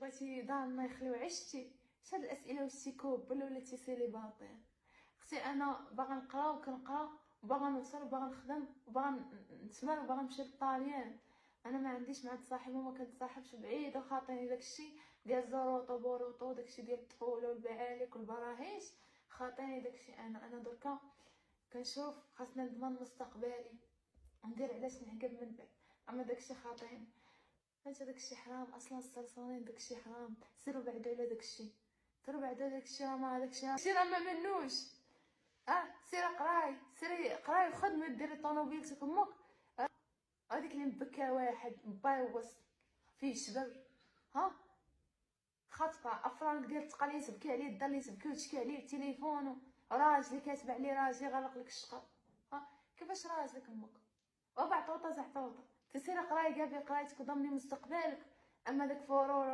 بغيتي دار الله يخليو عشتي؟ هاد الاسئله واش تي كوبل ولا تي سيليباتير؟ اختي انا باغا نقرا وكنقرا وباغا نوصل وباغا نخدم وباغا نتمر وباغا نمشي للطاليان. انا ما عنديش مع تصاحب وما كنتصاحبش بعيد وخاطيني داكشي ديال زروطو بوروطو داكشي ديال الطفوله والبعاليك والبراهيش. خاطيني داكشي انا دركا كنشوف خاصنا نضمن مستقبلي وندير علاش نعقب من بعد. اما داكشي خاطيني انت داكشي حرام اصلا الصلصالين داكشي حرام. سيروا بعدو على داكشي سيروا بعدو على داكشي راه ما داكشي راه ما منوش. سيري قراي سيري قراي وخدمي ديري طونوبيلتك امك. هذيك اللي مبكى واحد مبايوص فيه شباب خاطفه افرانك ديال الثقه اللي يسبكي عليه الدار اللي يسبكي وتشكي عليه التليفون راجلي كاتب عليه راجلي غلق لك الشقه. كيفاش راجلك امك وبعطوطه زعطوطه. تسيري قراي قابي قرايتك وضمني مستقبلك. اما داك فرور